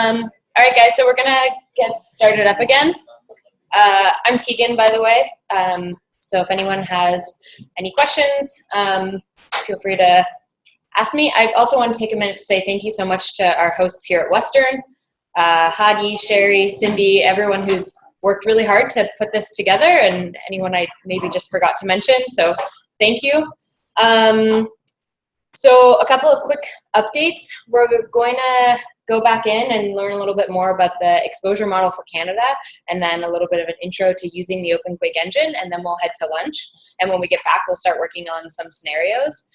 All right, guys, so we're gonna get started up again. I'm Tegan, by the way. So if anyone has any questions, feel free to ask me. I also want to take a minute to say thank you so much to our hosts here at Western, Hadi, Sherry, Cindy, everyone who's worked really hard to put this together, and anyone I maybe just forgot to mention, so thank you. So a couple of quick updates. We're going to go back in and learn a little bit more about the exposure model for Canada, and then a little bit of an intro to using the OpenQuake engine, and then we'll head to lunch. And when we get back, we'll start working on some scenarios.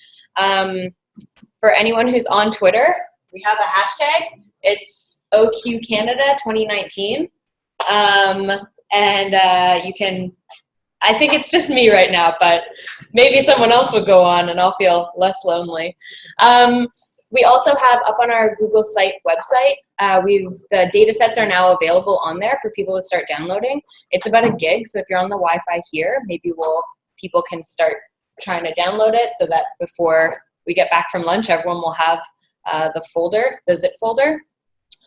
For anyone who's on Twitter, we have a hashtag. It's OQCanada2019. You can, I think it's just me right now, but maybe someone else would go on and I'll feel less lonely. We also have up on our Google site website, the data sets are now available on there for people to start downloading. It's about 1 gig, so if you're on the Wi-Fi here, maybe people can start trying to download it so that before we get back from lunch, everyone will have the zip folder.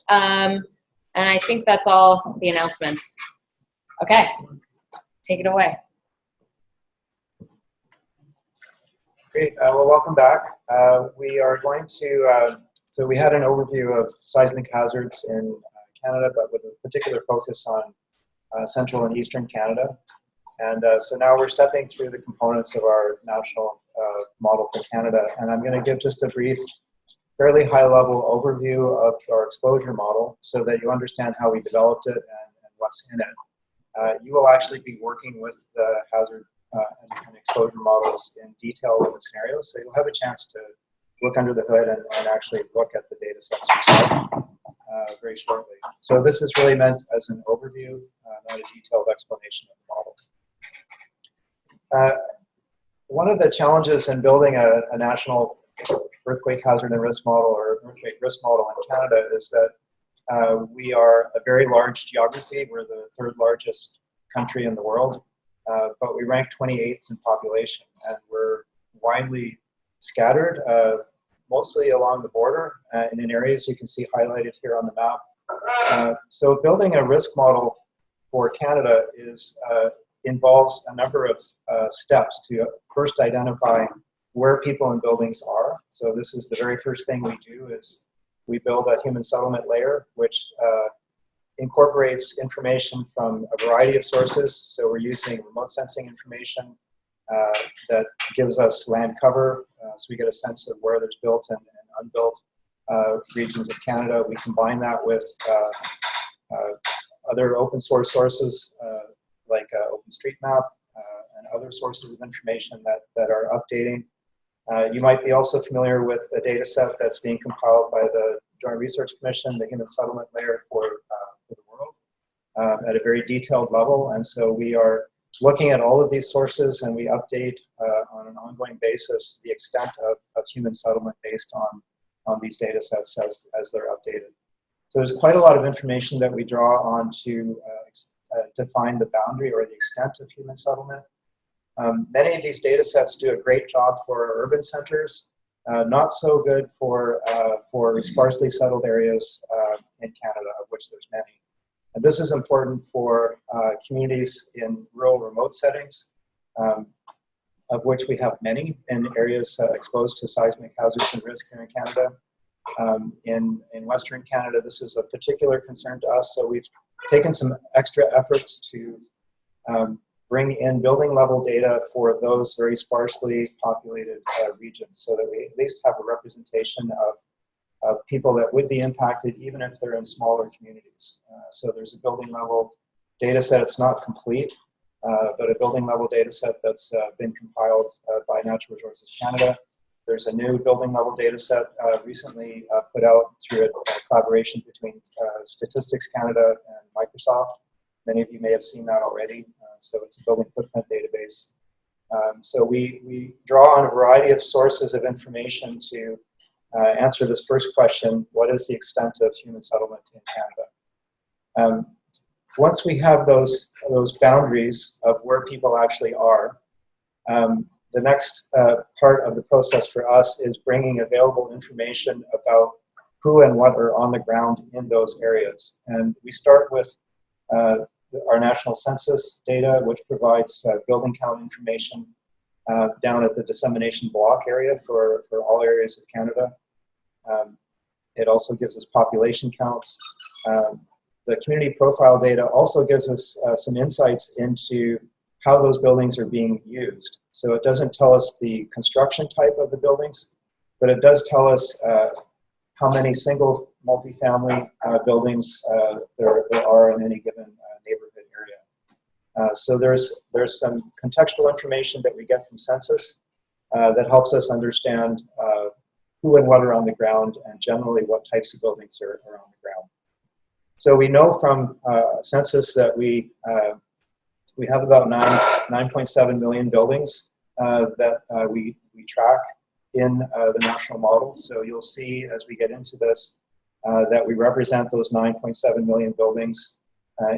And I think that's all the announcements. Okay, take it away. Great. Well, welcome back. We are going to, so we had an overview of seismic hazards in Canada, but with a particular focus on central and eastern Canada. And so now we're stepping through the components of our national model for Canada. And I'm going to give just a brief, fairly high-level overview of our exposure model so that you understand how we developed it and what's in it. You will actually be working with the hazard and exposure models in detail in the scenarios, so you'll have a chance to look under the hood and actually look at the data sets yourself very shortly. So this is really meant as an overview, not a detailed explanation of the model. One of the challenges in building a national earthquake hazard and risk model or earthquake risk model in Canada is that we are a very large geography. We're the 3rd largest country in the world. But we rank 28th in population, and we're widely scattered, mostly along the border and in areas you can see highlighted here on the map. So building a risk model for Canada involves a number of steps to first identify where people and buildings are. So this is the very first thing we do is we build a human settlement layer, which incorporates information from a variety of sources. So we're using remote sensing information that gives us land cover, so we get a sense of where there's built and unbuilt regions of Canada. We combine that with other open source sources like OpenStreetMap and other sources of information that are updating. You might be also familiar with a data set that's being compiled by the Joint Research Commission, the human settlement layer for the world at a very detailed level. And so we are looking at all of these sources, and we update on an ongoing basis the extent of human settlement based on these data sets as they're updated. So there's quite a lot of information that we draw on to define the boundary or the extent of human settlement. Many of these data sets do a great job for urban centers, not so good for sparsely settled areas in Canada, of which there's many. And this is important for communities in rural, remote settings, of which we have many in areas exposed to seismic hazards and risk here in Canada. In Western Canada, this is a particular concern to us, so we've taken some extra efforts to bring in building level data for those very sparsely populated regions so that we at least have a representation of people that would be impacted even if they're in smaller communities. So there's a building level data set. It's not complete, but a building level data set that's been compiled by Natural Resources Canada. There's a new building level data set recently put out through a collaboration between Statistics Canada and Microsoft. Many of you may have seen that already. So it's a building footprint database. So we draw on a variety of sources of information to answer this first question: what is the extent of human settlement in Canada? Once we have those boundaries of where people actually are, the next part of the process for us is bringing available information about who and what are on the ground in those areas. And we start with our national census data, which provides building count information down at the dissemination block area for all areas of Canada. It also gives us population counts. The community profile data also gives us some insights into how those buildings are being used. So it doesn't tell us the construction type of the buildings, but it does tell us how many single multifamily buildings there are in any given neighborhood area. So there's some contextual information that we get from Census that helps us understand who and what are on the ground, and generally what types of buildings are on the ground. So we know from Census that we have about 9.7 million buildings that we track in the national model. So you'll see as we get into this that we represent those 9.7 million buildings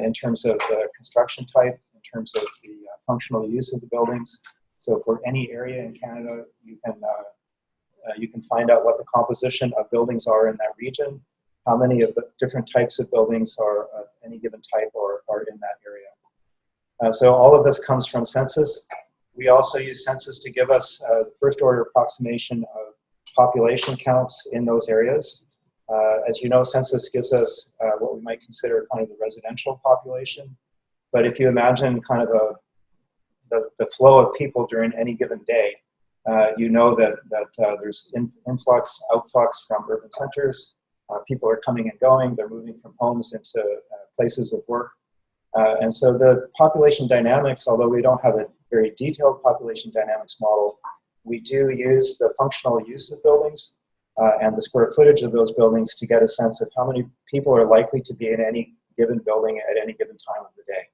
in terms of the construction type, in terms of the functional use of the buildings. So for any area in Canada, you can find out what the composition of buildings are in that region, how many of the different types of buildings are of any given type or are in that area. So all of this comes from Census. We also use Census to give us the first order approximation of population counts in those areas. As you know, Census gives us what we might consider kind of the residential population. But if you imagine kind of the flow of people during any given day, you know that there's influx, outflux from urban centers. People are coming and going. They're moving from homes into places of work. And so the population dynamics, although we don't have a very detailed population dynamics model, we do use the functional use of buildings and the square footage of those buildings to get a sense of how many people are likely to be in any given building at any given time of the day.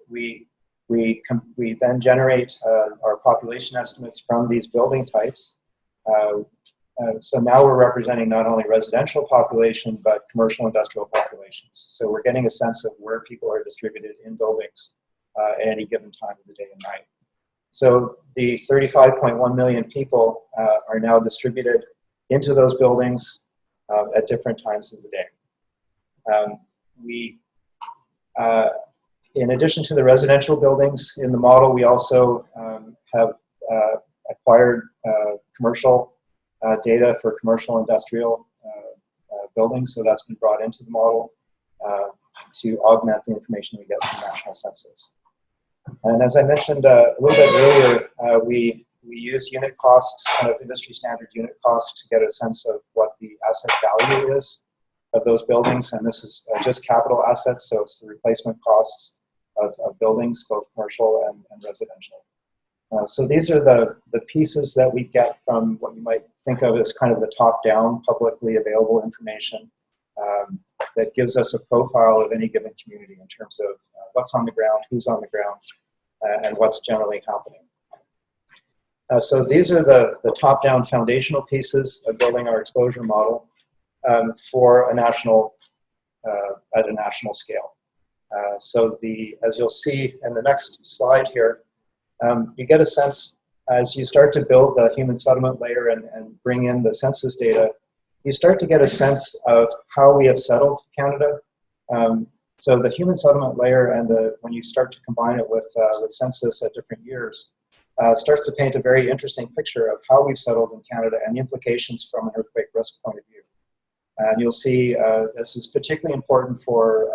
We then generate our population estimates from these building types. So now we're representing not only residential population, but commercial industrial populations. So we're getting a sense of where people are distributed in buildings at any given time of the day and night. So the 35.1 million people are now distributed into those buildings at different times of the day. In addition to the residential buildings in the model, we also have acquired commercial data for commercial industrial buildings. So that's been brought into the model to augment the information we get from National Census. And as I mentioned a little bit earlier, we use unit costs, kind of industry standard unit costs, to get a sense of what the asset value is of those buildings. And this is just capital assets, so it's the replacement costs of buildings, both commercial and residential. So these are the pieces that we get from what you might think of as kind of the top-down, publicly available information that gives us a profile of any given community in terms of what's on the ground, who's on the ground, and what's generally happening. So these are the top-down foundational pieces of building our exposure model for a national, at a national scale. So as you'll see in the next slide here, you get a sense as you start to build the human settlement layer and bring in the census data, you start to get a sense of how we have settled Canada. So the human settlement layer and when you start to combine it with census at different years, starts to paint a very interesting picture of how we've settled in Canada and the implications from an earthquake risk point of view. And you'll see this is particularly important for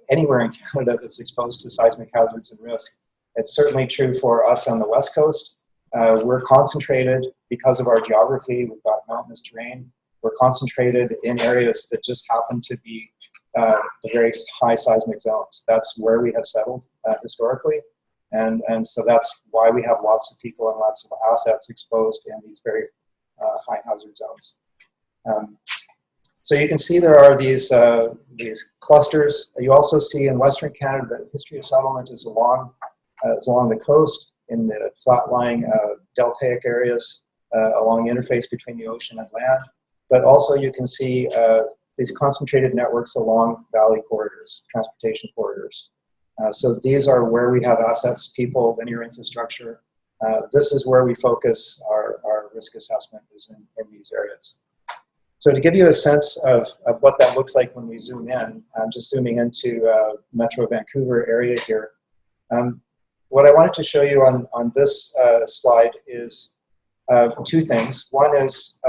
anywhere in Canada that's exposed to seismic hazards and risk. It's certainly true for us on the West Coast. We're concentrated because of our geography. We've got mountainous terrain. We're concentrated in areas that just happen to be the very high seismic zones. That's where we have settled historically. And so that's why we have lots of people and lots of assets exposed in these very high hazard zones. So you can see there are these clusters. You also see in Western Canada that history of settlement is along the coast, in the flat-lying deltaic areas, along the interface between the ocean and land. But also you can see these concentrated networks along valley corridors, transportation corridors. So these are where we have assets, people, linear infrastructure. This is where we focus our risk assessment, is in these areas. So to give you a sense of what that looks like when we zoom in, I'm just zooming into Metro Vancouver area here. What I wanted to show you on this slide is two things. One is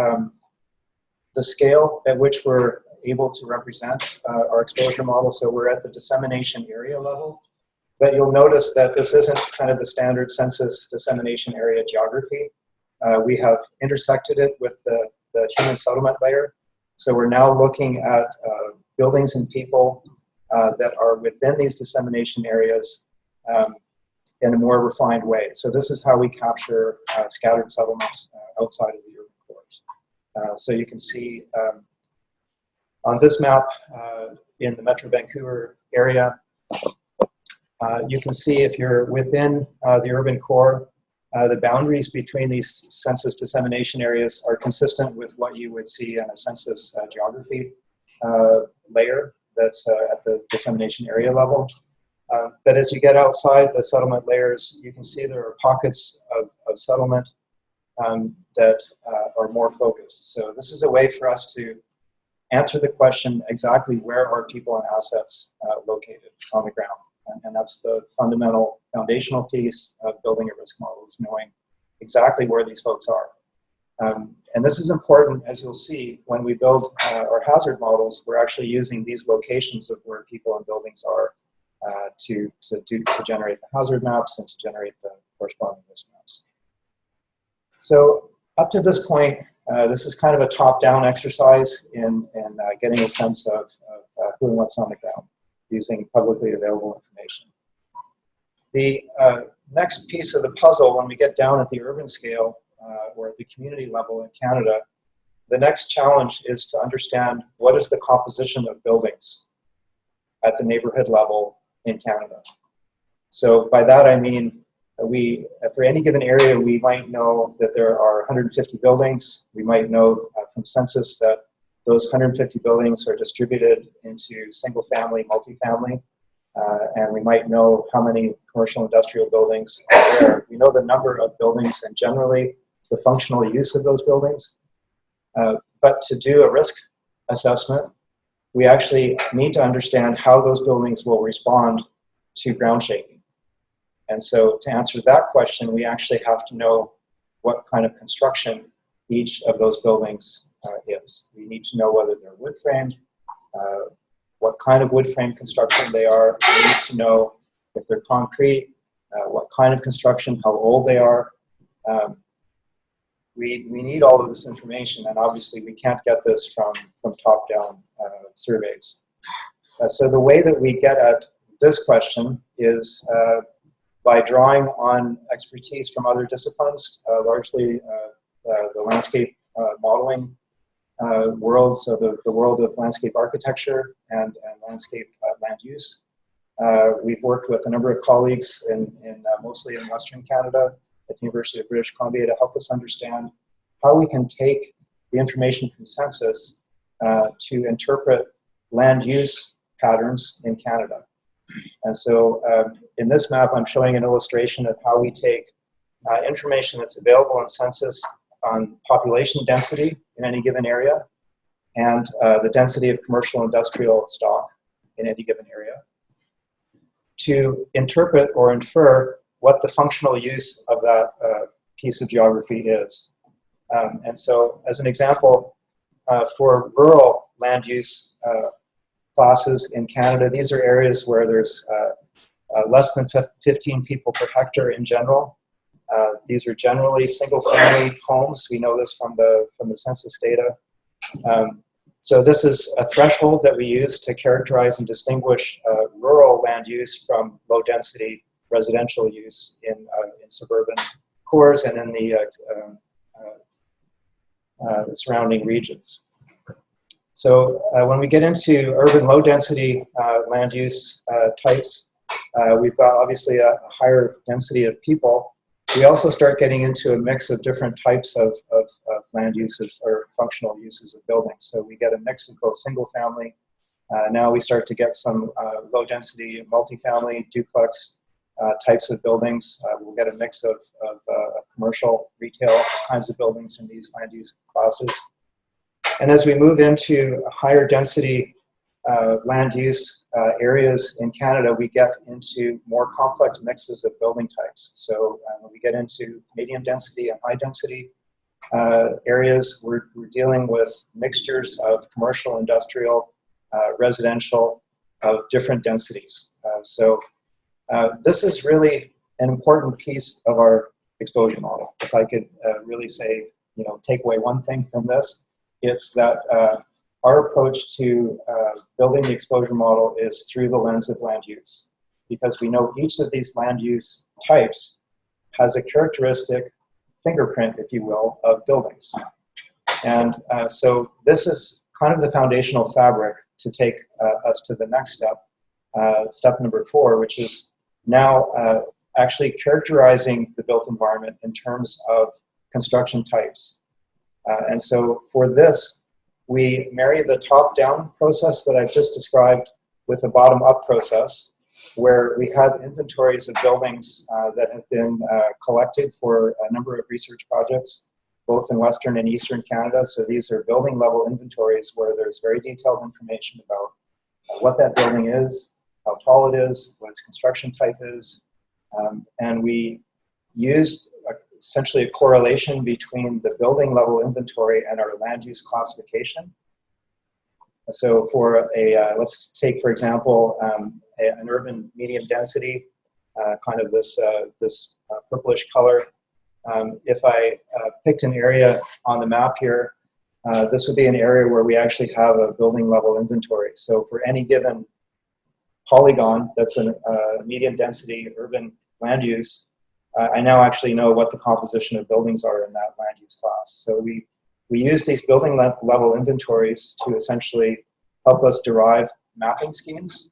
the scale at which we're able to represent our exposure model. So we're at the dissemination area level. But you'll notice that this isn't kind of the standard census dissemination area geography. We have intersected it with the human settlement layer. So we're now looking at buildings and people that are within these dissemination areas in a more refined way. So this is how we capture scattered settlements outside of the urban cores. So you can see on this map in the Metro Vancouver area, you can see if you're within the urban core, the boundaries between these census dissemination areas are consistent with what you would see on a census geography layer that's at the dissemination area level. But as you get outside the settlement layers, you can see there are pockets of settlement that are more focused. So this is a way for us to answer the question exactly where are people and assets located on the ground. And that's the fundamental foundational piece of building a risk model, is knowing exactly where these folks are. And this is important, as you'll see, when we build our hazard models, we're actually using these locations of where people and buildings are to generate the hazard maps and to generate the corresponding risk maps. So up to this point, this is kind of a top-down exercise in getting a sense of who and what's on the ground, using publicly available information. The next piece of the puzzle, when we get down at the urban scale or at the community level in Canada, the next challenge is to understand what is the composition of buildings at the neighborhood level in Canada. So by that I mean, for any given area, we might know that there are 150 buildings. We might know from Census that those 150 buildings are distributed into single family, multifamily, and we might know how many commercial industrial buildings are there. We know the number of buildings and generally the functional use of those buildings. But to do a risk assessment, we actually need to understand how those buildings will respond to ground shaking. And so to answer that question, we actually have to know what kind of construction each of those buildings is. We need to know whether they're wood framed, what kind of wood frame construction they are. We need to know if they're concrete, what kind of construction, how old they are. We need all of this information, and obviously we can't get this from top-down surveys. So the way that we get at this question is by drawing on expertise from other disciplines, largely the landscape modeling world, so the world of landscape architecture and landscape land use. We've worked with a number of colleagues mostly in Western Canada at the University of British Columbia to help us understand how we can take the information from Census to interpret land use patterns in Canada. And so in this map, I'm showing an illustration of how we take information that's available in Census on population density in any given area and the density of commercial industrial stock in any given area to interpret or infer what the functional use of that piece of geography is. And so as an example, for rural land use classes in Canada, these are areas where there's less than 15 people per hectare in general. These are generally single-family homes. We know this from the census data. So this is a threshold that we use to characterize and distinguish rural land use from low-density residential use in suburban cores and in the surrounding regions. So when we get into urban low-density land use types, we've got obviously a higher density of people. We also start getting into a mix of different types of land uses or functional uses of buildings. So we get a mix of both single family. Now we start to get some low density multifamily duplex types of buildings. We'll get a mix of commercial, retail kinds of buildings in these land use classes. And as we move into higher density land use areas in Canada, we get into more complex mixes of building types. So when we get into medium density and high density areas, we're dealing with mixtures of commercial, industrial, residential, of different densities. So this is really an important piece of our exposure model. If I could really say, take away one thing from this, it's that our approach to building the exposure model is through the lens of land use, because we know each of these land use types has a characteristic fingerprint, if you will, of buildings. And so this is kind of the foundational fabric to take us to the next step, step number 4, which is now actually characterizing the built environment in terms of construction types. And so for this, we marry the top-down process that I've just described with a bottom-up process, where we have inventories of buildings that have been collected for a number of research projects, both in Western and Eastern Canada. So these are building-level inventories where there's very detailed information about what that building is, how tall it is, what its construction type is. And we used essentially a correlation between the building level inventory and our land use classification. So for let's take, for example, an urban medium density, kind of this purplish color. If I picked an area on the map here, this would be an area where we actually have a building level inventory. So for any given polygon that's a medium density urban land use, I now actually know what the composition of buildings are in that land use class. So we use these building level inventories to essentially help us derive mapping schemes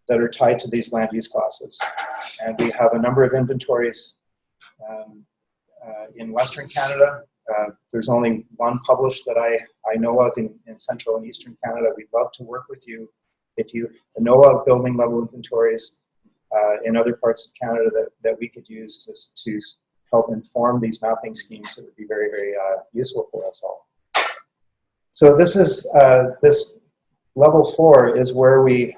that are tied to these land use classes. And we have a number of inventories in Western Canada. There's only one published that I know of in Central and Eastern Canada. We'd love to work with you if you know of building level inventories in other parts of Canada that we could use to help inform these mapping schemes. That would be very, very useful for us all. So this is this level 4 is where we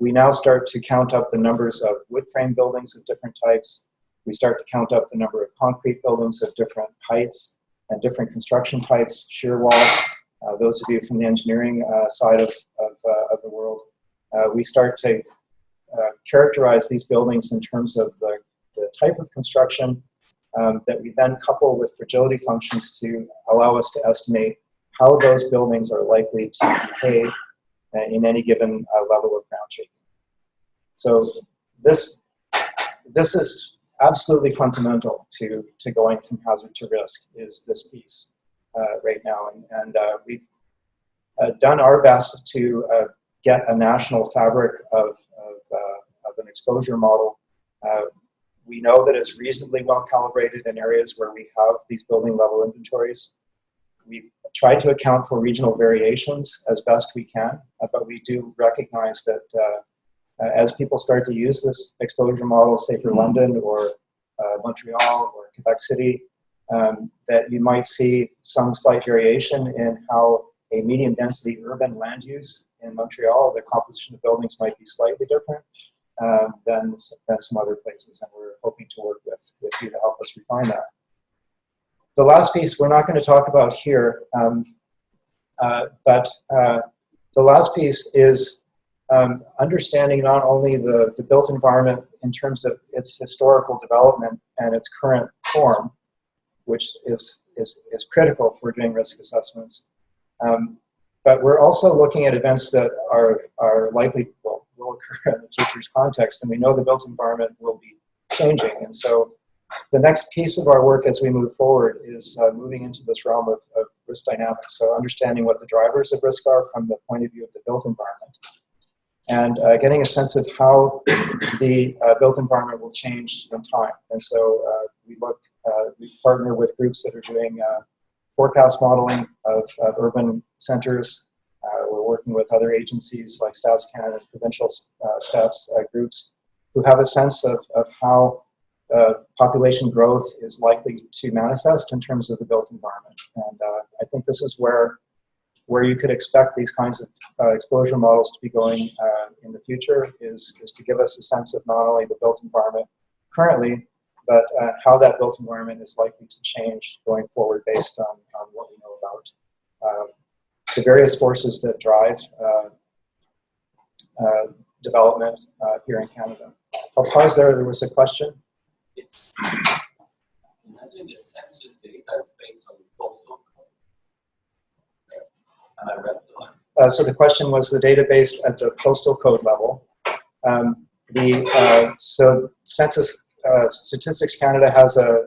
now start to count up the numbers of wood frame buildings of different types. We start to count up the number of concrete buildings of different heights and different construction types, shear wall. Those of you from the engineering side of the world, we start to characterize these buildings in terms of the type of construction that we then couple with fragility functions to allow us to estimate how those buildings are likely to behave in any given level of ground shaking. So this is absolutely fundamental to going from hazard to risk, is this piece right now. And we've done our best to get a national fabric of an exposure model. We know that it's reasonably well calibrated in areas where we have these building level inventories. We've tried to account for regional variations as best we can, but we do recognize that as people start to use this exposure model, say for London or Montreal or Quebec City, that you might see some slight variation in how a medium density urban land use in Montreal, the composition of buildings might be slightly different than some other places, and we're hoping to work with you to help us refine that. The last piece we're not going to talk about here, but the last piece is understanding not only the built environment in terms of its historical development and its current form, which is critical for doing risk assessments, but we're also looking at events that are likely, will occur in the future's context, and we know the built environment will be changing. And so the next piece of our work as we move forward is moving into this realm of risk dynamics. So understanding what the drivers of risk are from the point of view of the built environment, and getting a sense of how the built environment will change in time. And so we partner with groups that are doing forecast modeling of urban centers. We're working with other agencies like StatsCan and provincial stats groups who have a sense of how population growth is likely to manifest in terms of the built environment. And I think this is where where you could expect these kinds of exposure models to be going in the future is to give us a sense of not only the built environment currently, but how that built environment is likely to change going forward based on what we know about the various forces that drive development here in Canada. I'll pause there. There was a question. Yes. Imagine the census data is based on postal code. So the question was the data based at the postal code level. So Census Statistics Canada has a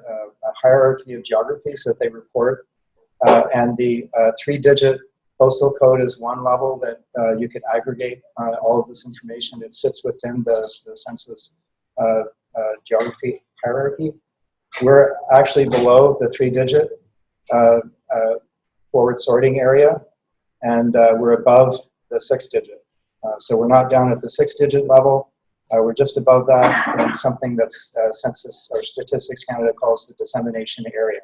hierarchy of geographies that they report, and the 3-digit postal code is one level that you could aggregate all of this information. It sits within the census geography hierarchy. We're actually below the 3-digit forward sorting area, and we're above the 6-digit. So we're not down at the 6-digit level. We're just above that in something that's Census or Statistics Canada calls the dissemination area.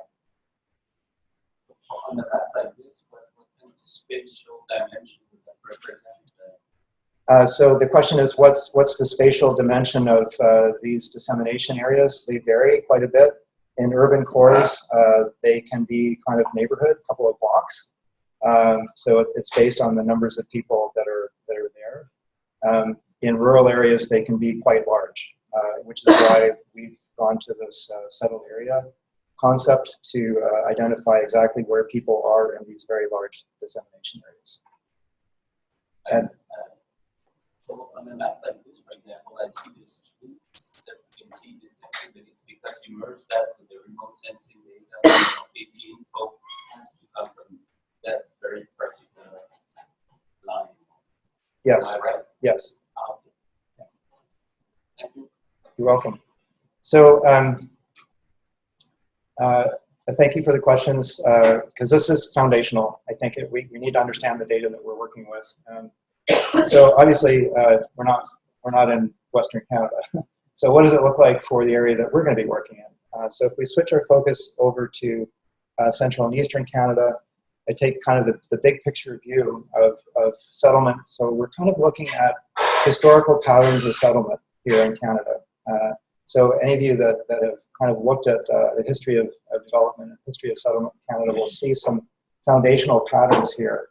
On the map like this, what kind of spatial dimension would that represent? So the question is, what's the spatial dimension of these dissemination areas? They vary quite a bit. In urban cores, they can be kind of neighborhood, a couple of blocks. So it's based on the numbers of people that are there. In rural areas, they can be quite large, which is why we've gone to this settled area concept to identify exactly where people are in these very large dissemination areas. And so on a map like this, for example, I see the streets that you can see distinctly, but it's because you merge that with the remote sensing data. So the info has to come from that very particular line. yes, Am I right? yes. Okay. Thank you. You're welcome. So thank you for the questions, because this is foundational. I think we need to understand the data that we're working with. So obviously, we're not in Western Canada. So what does it look like for the area that we're going to be working in? So if we switch our focus over to Central and Eastern Canada, I take kind of the big picture view of settlement. So we're kind of looking at historical patterns of settlement here in Canada. So any of you that have kind of looked at the history of development and history of settlement in Canada will see some foundational patterns here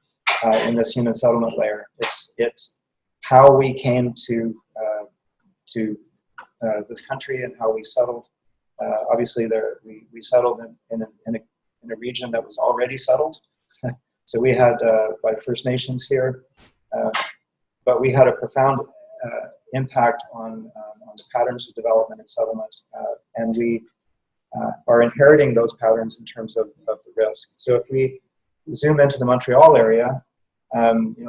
in this human settlement layer. It's how we came to this country and how we settled. Obviously, we settled in a region that was already settled. So we had by First Nations here, but we had a profound impact on the patterns of development and settlement, and we are inheriting those patterns in terms of the risk. So if we zoom into the Montreal area,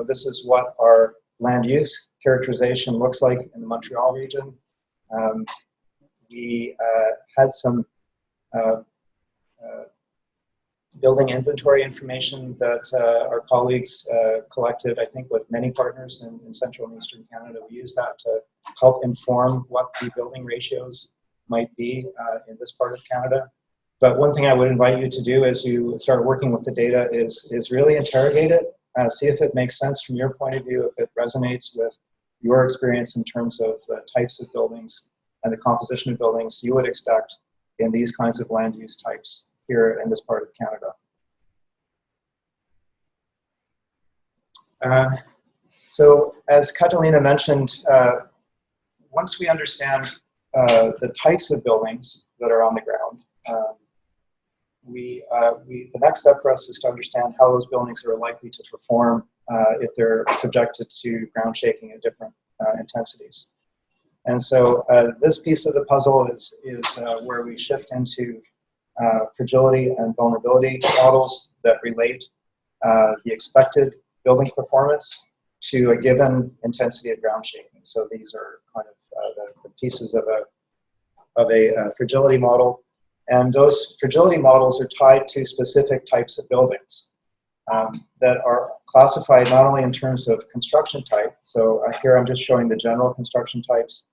this is what our land use characterization looks like in the Montreal region. We had some building inventory information that our colleagues collected, I think, with many partners in Central and Eastern Canada. We use that to help inform what the building ratios might be in this part of Canada. But one thing I would invite you to do as you start working with the data is really interrogate it, see if it makes sense from your point of view, if it resonates with your experience in terms of the types of buildings and the composition of buildings you would expect in these kinds of land use types here in this part of Canada. So as Catalina mentioned, once we understand the types of buildings that are on the ground, the next step for us is to understand how those buildings are likely to perform if they're subjected to ground shaking at different intensities. And so this piece of the puzzle is where we shift into fragility and vulnerability models that relate the expected building performance to a given intensity of ground shaking. So these are kind of the pieces of a fragility model. And those fragility models are tied to specific types of buildings that are classified not only in terms of construction type. So here I'm just showing the general construction types,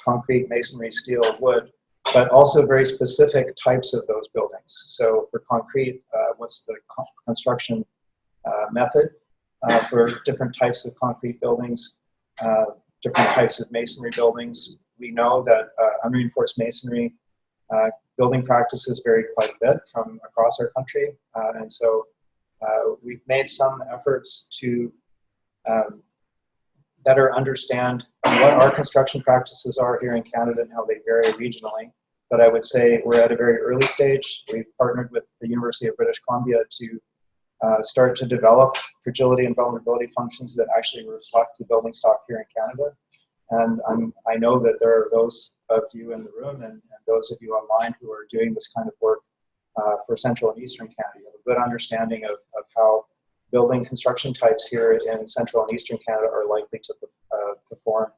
concrete, masonry, steel, wood, but also very specific types of those buildings. So for concrete, what's the construction method for different types of concrete buildings, different types of masonry buildings. We know that unreinforced masonry building practices vary quite a bit from across our country, and so we've made some efforts to better understand what our construction practices are here in Canada and how they vary regionally. But I would say we're at a very early stage. We've partnered with the University of British Columbia to start to develop fragility and vulnerability functions that actually reflect the building stock here in Canada. And I know that there are those of you in the room and those of you online who are doing this kind of work for Central and Eastern Canada. You have a good understanding of how building construction types here in Central and Eastern Canada are likely to perform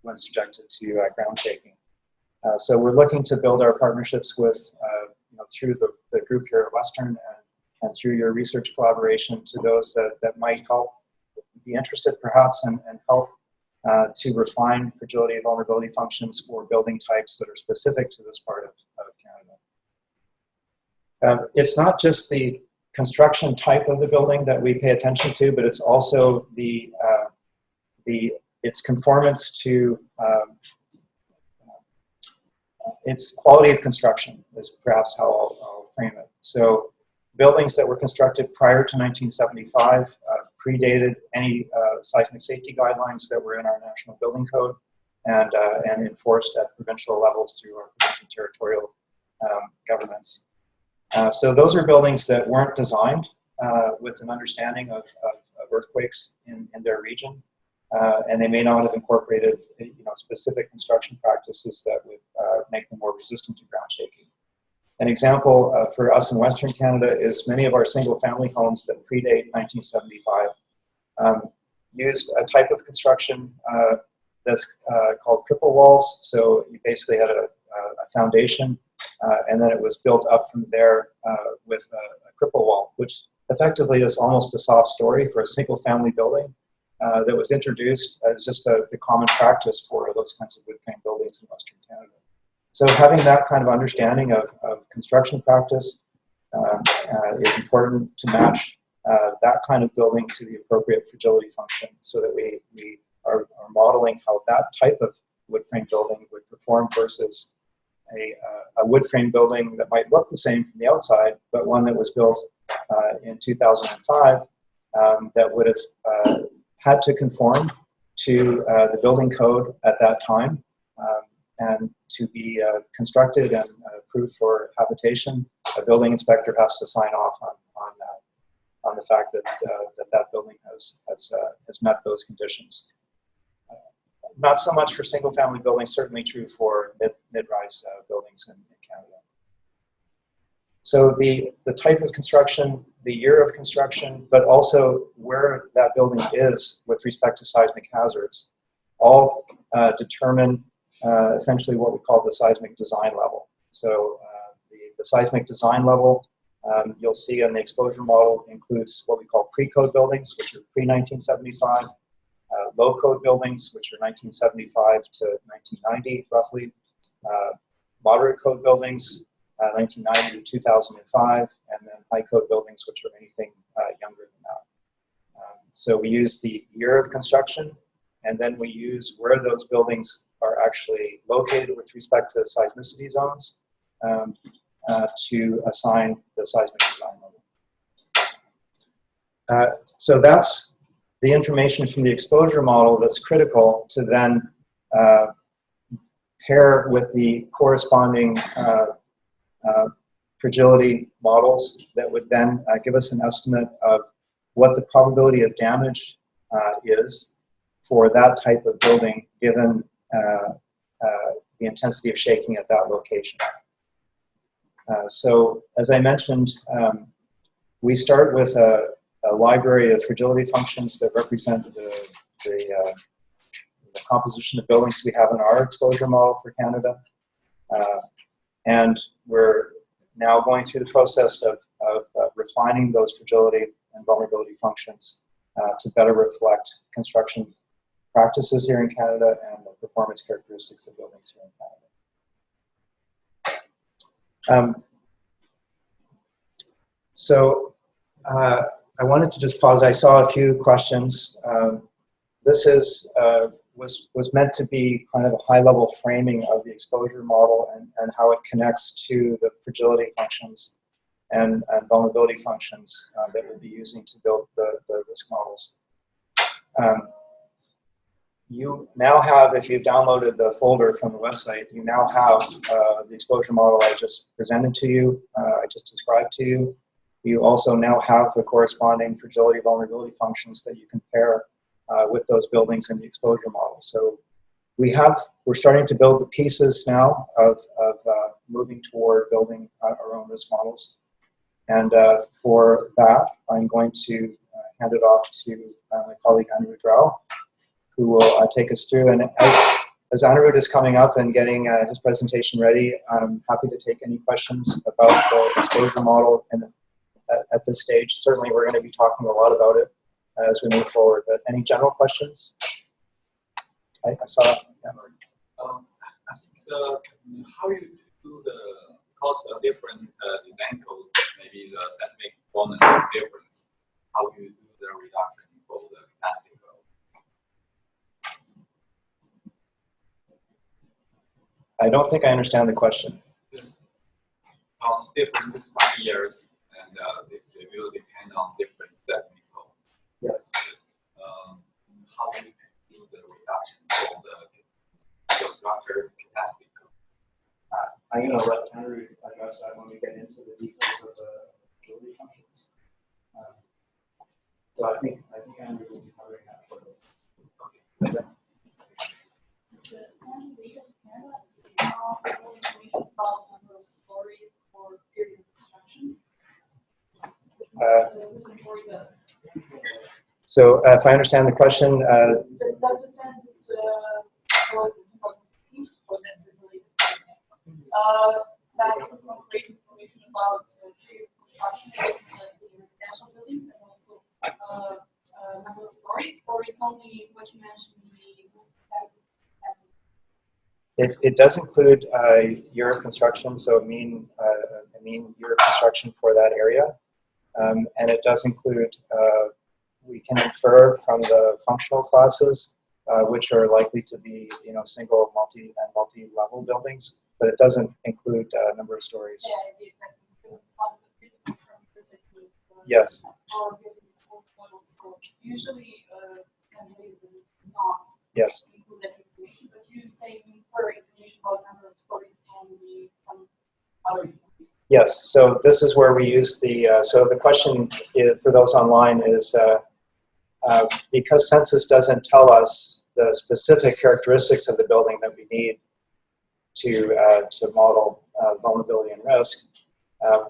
when subjected to ground shaking. So we're looking to build our partnerships with, through the group here at Western and through your research collaboration to those that might help, be interested perhaps, and help to refine fragility and vulnerability functions for building types that are specific to this part of Canada. It's not just the construction type of the building that we pay attention to, but it's also its conformance to its quality of construction is perhaps how I'll frame it. So buildings that were constructed prior to 1975 predated any seismic safety guidelines that were in our National Building Code and enforced at provincial levels through our provincial territorial governments. So those are buildings that weren't designed with an understanding of earthquakes in their region, and they may not have incorporated specific construction practices that would make them more resistant to ground shaking. An example for us in Western Canada is many of our single-family homes that predate 1975 used a type of construction that's called triple walls. So you basically had a foundation, and then it was built up from there with a triple wall, which effectively is almost a soft story for a single-family building that was introduced as just the common practice for those kinds of wood frame buildings in Western Canada. So having that kind of understanding of construction practice is important to match that kind of building to the appropriate fragility function so that we are modeling how that type of wood frame building would perform versus a wood frame building that might look the same from the outside, but one that was built in 2005 that would have had to conform to the building code at that time and to be constructed and approved for habitation. A building inspector has to sign off on the fact that that building has met those conditions. Not so much for single-family buildings, certainly true for mid-rise buildings in Canada. So the type of construction, the year of construction, but also where that building is with respect to seismic hazards, all determine essentially what we call the seismic design level. So the seismic design level, you'll see in the exposure model, includes what we call pre-code buildings, which are pre-1975, low-code buildings, which are 1975 to 1990, roughly, moderate code buildings, 1990 to 2005, and then high-code buildings, which are anything younger than that. So we use the year of construction, and then we use where those buildings are actually located with respect to seismicity zones to assign the seismic design level. So that's the information from the exposure model that's critical to then pair with the corresponding fragility models that would then give us an estimate of what the probability of damage is for that type of building given the intensity of shaking at that location. So as I mentioned, we start with a library of fragility functions that represent the composition of buildings we have in our exposure model for Canada. And we're now going through the process of refining those fragility and vulnerability functions to better reflect construction practices here in Canada and the performance characteristics of buildings here in Canada. So I wanted to just pause. I saw a few questions. This is was meant to be kind of a high-level framing of the exposure model and how it connects to the fragility functions and vulnerability functions that we'll be using to build the risk models. You now have, if you've downloaded the folder from the website, you now have the exposure model I just presented to you, I just described to you. You also now have the corresponding fragility vulnerability functions that you compare with those buildings in the exposure model. So we're starting to build the pieces now of moving toward building our own risk models. And for that, I'm going to hand it off to my colleague Anirudh Rao, who will take us through. And as Anirudh is coming up and getting his presentation ready, I'm happy to take any questions about the exposure model at this stage. Certainly, we're going to be talking a lot about it as we move forward. But any general questions? I saw. Yeah. I think how you do the cost of different design codes, maybe the seismic component difference. How do you do the reduction for the capacity code? I don't think I understand the question. Cost different years, and they will depend on different seismic code. Yes. How do you do the reduction for the structure capacity code? I'm going to let Henry address that when we get into the details of the fragility functions. So I think Henry will be covering that for you. Okay. The Census of Canada is now more information about number of stories or period of construction. So if I understand the question, does the Census that includes great information about period of construction in residential buildings and also number of stories, or it's only what you mentioned it does include year of construction, so mean year of construction for that area, and it does include we can infer from the functional classes, which are likely to be single, multi-level buildings, but it doesn't include number of stories. Yes. Usually, not yes. include that information, but you say you infer information about number of stories from some other information. Yes. So this is where we use the. So the question for those online is because Census doesn't tell us the specific characteristics of the building that we need to model vulnerability and risk.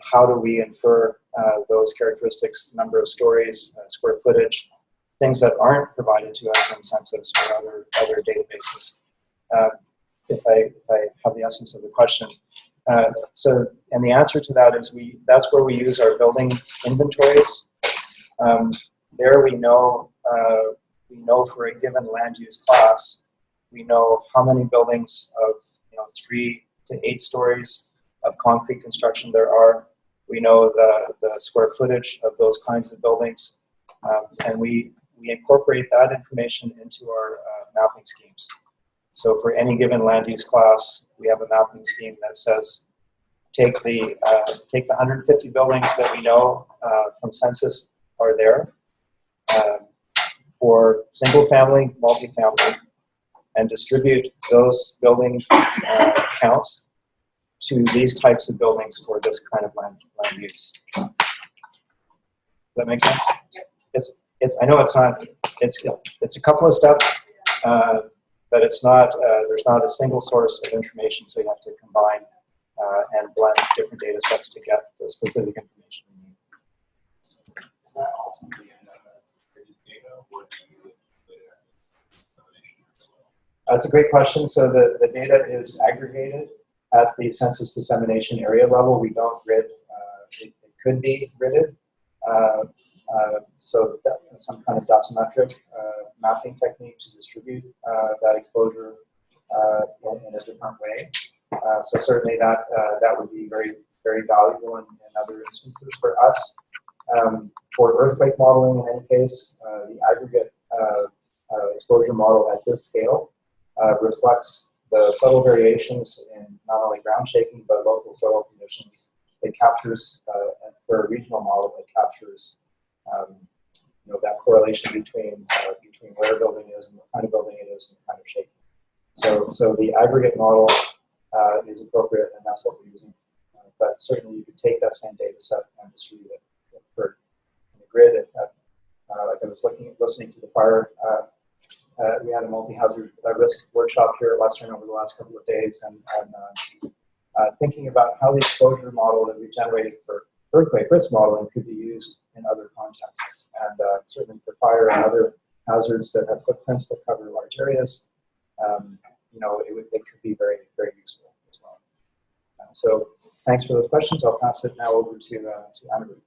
How do we infer those characteristics, number of stories, square footage, things that aren't provided to us in Census or other databases? If I have the essence of the question. And the answer to that is that's where we use our building inventories. There we know for a given land use class, we know how many buildings of 3 to 8 stories of concrete construction there are. We know the square footage of those kinds of buildings, and we incorporate that information into our mapping schemes. So for any given land use class, we have a mapping scheme that says take the 150 buildings that we know from Census are there for single family, multifamily, and distribute those building counts to these types of buildings for this kind of land use. Does that make sense? Yep. I know it's not. It's a couple of steps, but it's not. There's not a single source of information, so you have to combine and blend different data sets to get the specific information you need. Is that ultimately data, or do you That's a great question. So the data is aggregated at the census dissemination area level. We don't grid. It could be gridded. So some kind of dosimetric mapping technique to distribute that exposure in a different way. So certainly that would be very, very valuable in other instances for us. For earthquake modeling, in any case, the aggregate exposure model at this scale reflects the subtle variations in not only ground shaking but local soil conditions. It captures, for a regional model, it captures that correlation between where a building is and what kind of building it is and the kind of shaking. So the aggregate model is appropriate, and that's what we're using. But certainly you could take that same data set and distribute it for the grid. Like I was listening to the fire. We had a multi-hazard risk workshop here at Western over the last couple of days, and thinking about how the exposure model that we generated for earthquake risk modeling could be used in other contexts. And certainly for fire and other hazards that have footprints that cover large areas, it could be very, very useful as well. So thanks for those questions. I'll pass it now over to Anna-Ruth.